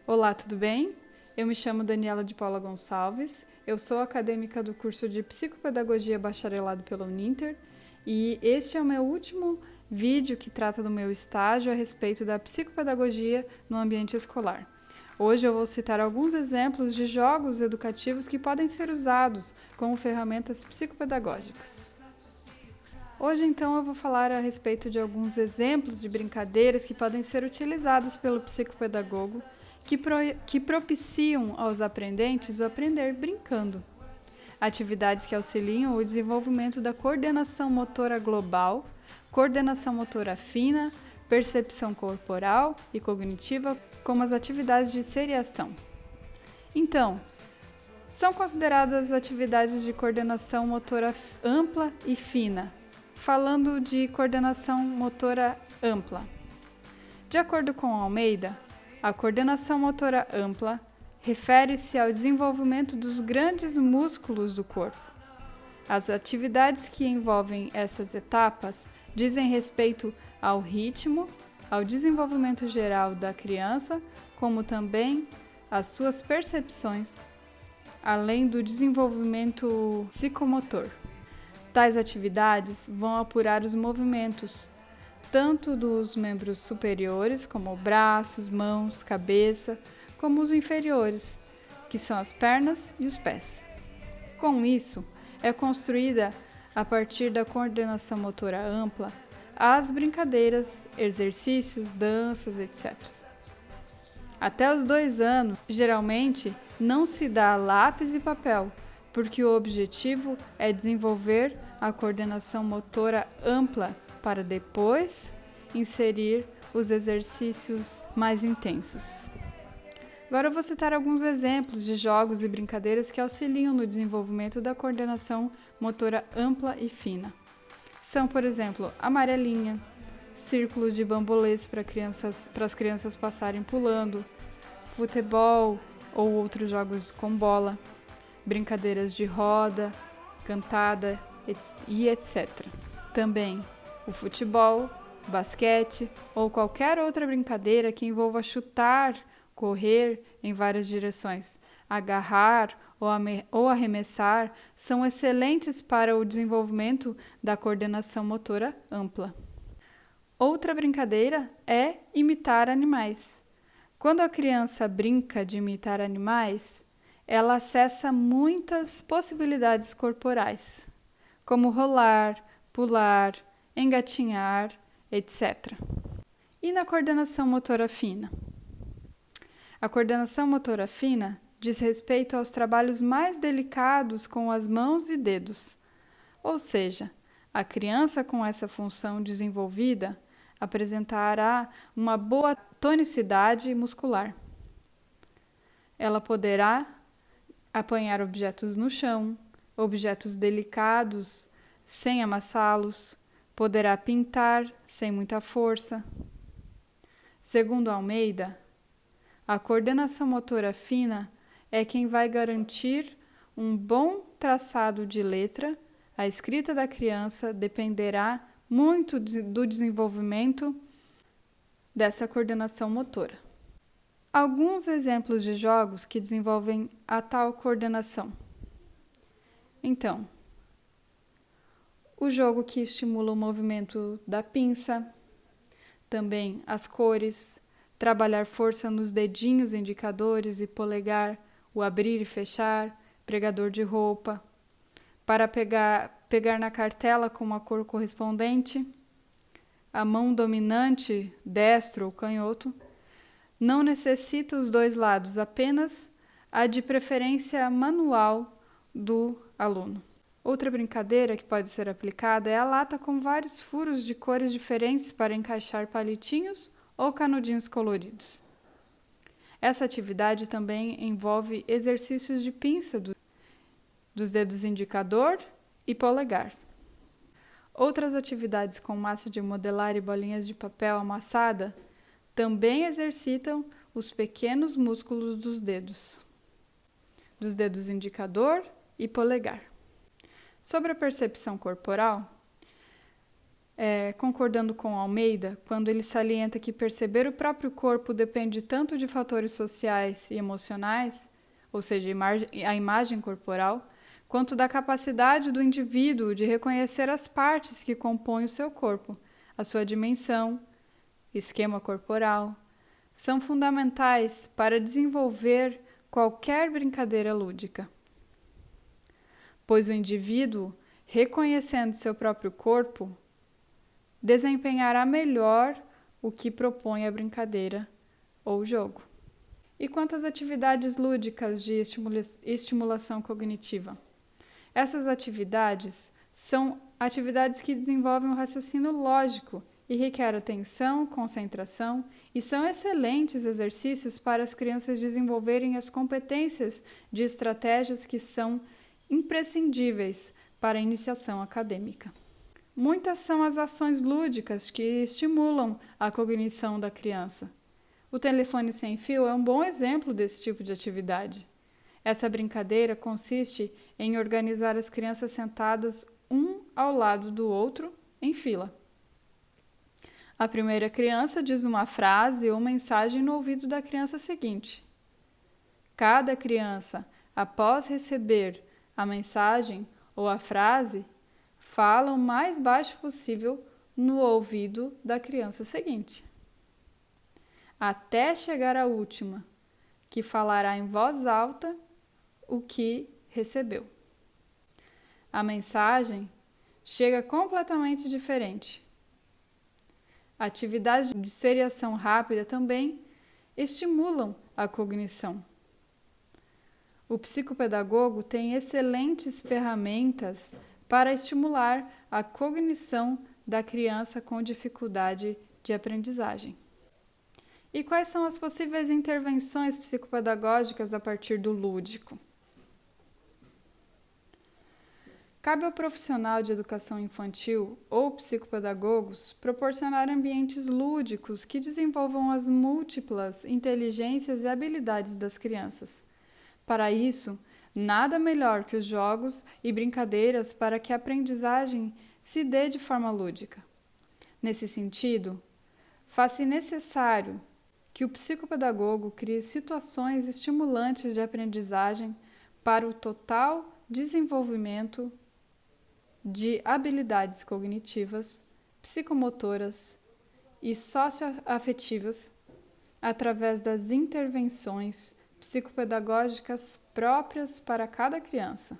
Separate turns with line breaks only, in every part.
Olá, tudo bem? Eu me chamo Daniela de Paula Gonçalves, eu sou acadêmica do curso de Psicopedagogia Bacharelado pela Uninter e este é o meu último vídeo que trata do meu estágio a respeito da psicopedagogia no ambiente escolar. Hoje eu vou citar alguns exemplos de jogos educativos que podem ser usados como ferramentas psicopedagógicas. Hoje, então, eu vou falar a respeito de alguns exemplos de brincadeiras que podem ser utilizadas pelo psicopedagogo que propiciam aos aprendentes o aprender brincando. Atividades que auxiliam o desenvolvimento da coordenação motora global, coordenação motora fina, percepção corporal e cognitiva, como as atividades de seriação. Então, são consideradas atividades de coordenação motora ampla e fina. Falando de coordenação motora ampla. De acordo com Almeida, a coordenação motora ampla refere-se ao desenvolvimento dos grandes músculos do corpo. As atividades que envolvem essas etapas dizem respeito ao ritmo, ao desenvolvimento geral da criança, como também às suas percepções, além do desenvolvimento psicomotor. Tais atividades vão apurar os movimentos, tanto dos membros superiores, como braços, mãos, cabeça, como os inferiores, que são as pernas e os pés. Com isso, é construída, a partir da coordenação motora ampla, as brincadeiras, exercícios, danças, etc. Até os 2 anos, geralmente, não se dá lápis e papel, porque o objetivo é desenvolver a coordenação motora ampla para depois inserir os exercícios mais intensos. Agora eu vou citar alguns exemplos de jogos e brincadeiras que auxiliam no desenvolvimento da coordenação motora ampla e fina. São, por exemplo, amarelinha, círculo de bambolês para as crianças passarem pulando, futebol ou outros jogos com bola, brincadeiras de roda, cantada e etc. Também o futebol, basquete ou qualquer outra brincadeira que envolva chutar, correr em várias direções, agarrar ou arremessar são excelentes para o desenvolvimento da coordenação motora ampla. Outra brincadeira é imitar animais. Quando a criança brinca de imitar animais, ela acessa muitas possibilidades corporais, como rolar, pular, engatinhar, etc. E na coordenação motora fina? A coordenação motora fina diz respeito aos trabalhos mais delicados com as mãos e dedos, ou seja, a criança com essa função desenvolvida apresentará uma boa tonicidade muscular. Ela poderá apanhar objetos no chão, objetos delicados sem amassá-los, poderá pintar sem muita força. Segundo Almeida, a coordenação motora fina é quem vai garantir um bom traçado de letra. A escrita da criança dependerá muito do desenvolvimento dessa coordenação motora. Alguns exemplos de jogos que desenvolvem a tal coordenação. Então, o jogo que estimula o movimento da pinça, também as cores, trabalhar força nos dedinhos indicadores e polegar, o abrir e fechar, pregador de roupa, para pegar na cartela com a cor correspondente, a mão dominante, destro ou canhoto, não necessita os 2 lados, apenas a de preferência manual do aluno. Outra brincadeira que pode ser aplicada é a lata com vários furos de cores diferentes para encaixar palitinhos ou canudinhos coloridos. Essa atividade também envolve exercícios de pinça dos dedos indicador e polegar. Outras atividades com massa de modelar e bolinhas de papel amassada também exercitam os pequenos músculos dos dedos indicador e polegar. Sobre a percepção corporal, concordando com Almeida, quando ele salienta que perceber o próprio corpo depende tanto de fatores sociais e emocionais, ou seja, a imagem corporal, quanto da capacidade do indivíduo de reconhecer as partes que compõem o seu corpo, a sua dimensão, esquema corporal, são fundamentais para desenvolver qualquer brincadeira lúdica. Pois o indivíduo, reconhecendo seu próprio corpo, desempenhará melhor o que propõe a brincadeira ou jogo. E quanto às atividades lúdicas de estimulação cognitiva? Essas atividades são atividades que desenvolvem o raciocínio lógico e requerem atenção, concentração e são excelentes exercícios para as crianças desenvolverem as competências de estratégias que são imprescindíveis para a iniciação acadêmica. Muitas são as ações lúdicas que estimulam a cognição da criança. O telefone sem fio é um bom exemplo desse tipo de atividade. Essa brincadeira consiste em organizar as crianças sentadas um ao lado do outro em fila. A primeira criança diz uma frase ou mensagem no ouvido da criança seguinte. Cada criança, após receber a mensagem ou a frase, fala o mais baixo possível no ouvido da criança seguinte, até chegar à última, que falará em voz alta o que recebeu. A mensagem chega completamente diferente. Atividades de seriação rápida também estimulam a cognição. O psicopedagogo tem excelentes ferramentas para estimular a cognição da criança com dificuldade de aprendizagem. E quais são as possíveis intervenções psicopedagógicas a partir do lúdico? Cabe ao profissional de educação infantil ou psicopedagogos proporcionar ambientes lúdicos que desenvolvam as múltiplas inteligências e habilidades das crianças. Para isso, nada melhor que os jogos e brincadeiras para que a aprendizagem se dê de forma lúdica. Nesse sentido, faz-se necessário que o psicopedagogo crie situações estimulantes de aprendizagem para o total desenvolvimento de habilidades cognitivas, psicomotoras e socioafetivas através das intervenções psicopedagógicas próprias para cada criança,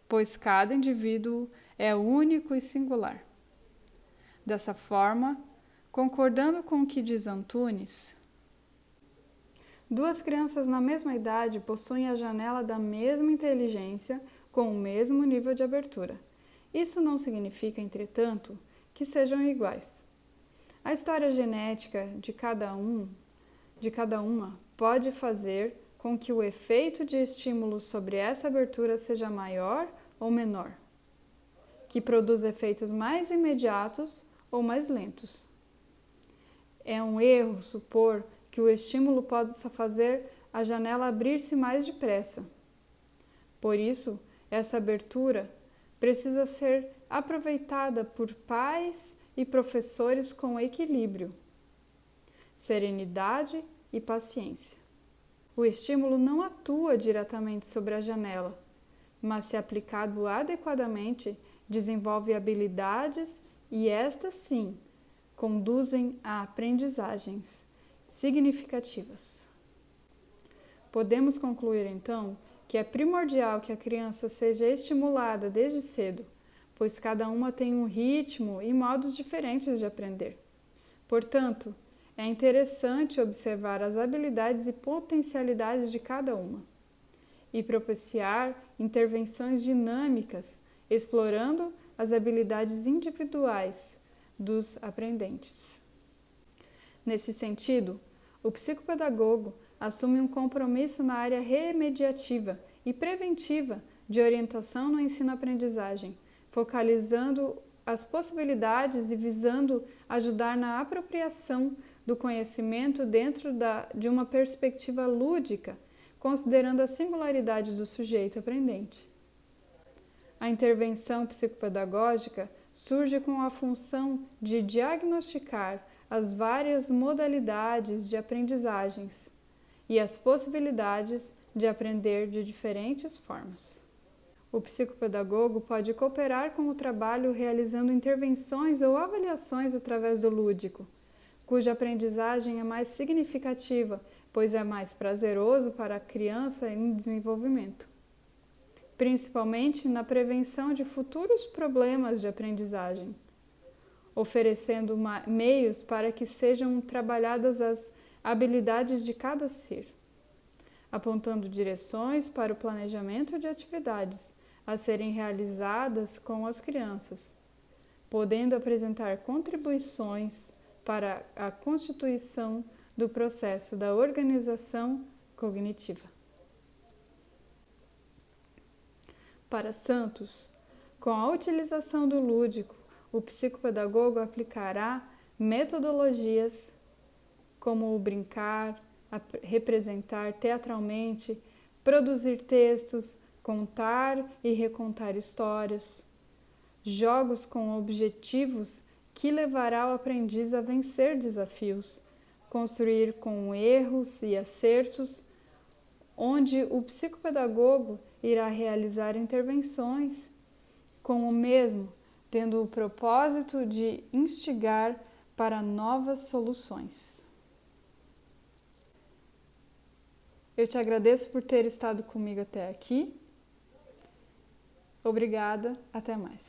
pois cada indivíduo é único e singular. Dessa forma, concordando com o que diz Antunes, duas crianças na mesma idade possuem a janela da mesma inteligência com o mesmo nível de abertura. Isso não significa, entretanto, que sejam iguais. A história genética de cada uma pode fazer com que o efeito de estímulo sobre essa abertura seja maior ou menor, que produza efeitos mais imediatos ou mais lentos. É um erro supor que o estímulo possa fazer a janela abrir-se mais depressa. Por isso, essa abertura precisa ser aproveitada por pais e professores com equilíbrio, serenidade e paciência. O estímulo não atua diretamente sobre a janela, mas, se aplicado adequadamente, desenvolve habilidades e estas, sim, conduzem a aprendizagens significativas. Podemos concluir, então, que é primordial que a criança seja estimulada desde cedo, pois cada uma tem um ritmo e modos diferentes de aprender. Portanto, é interessante observar as habilidades e potencialidades de cada uma e propiciar intervenções dinâmicas, explorando as habilidades individuais dos aprendentes. Nesse sentido, o psicopedagogo assume um compromisso na área remediativa e preventiva de orientação no ensino-aprendizagem, focalizando as possibilidades e visando ajudar na apropriação do conhecimento dentro de uma perspectiva lúdica, considerando a singularidade do sujeito aprendente. A intervenção psicopedagógica surge com a função de diagnosticar as várias modalidades de aprendizagens e as possibilidades de aprender de diferentes formas. O psicopedagogo pode cooperar com o trabalho realizando intervenções ou avaliações através do lúdico, cuja aprendizagem é mais significativa, pois é mais prazeroso para a criança em desenvolvimento, principalmente na prevenção de futuros problemas de aprendizagem, oferecendo meios para que sejam trabalhadas as habilidades de cada ser, apontando direções para o planejamento de atividades a serem realizadas com as crianças, podendo apresentar contribuições para a constituição do processo da organização cognitiva. Para Santos, com a utilização do lúdico, o psicopedagogo aplicará metodologias como o brincar, representar teatralmente, produzir textos, contar e recontar histórias, jogos com objetivos que levará o aprendiz a vencer desafios, construir com erros e acertos, onde o psicopedagogo irá realizar intervenções com o mesmo, tendo o propósito de instigar para novas soluções. Eu te agradeço por ter estado comigo até aqui. Obrigada, até mais.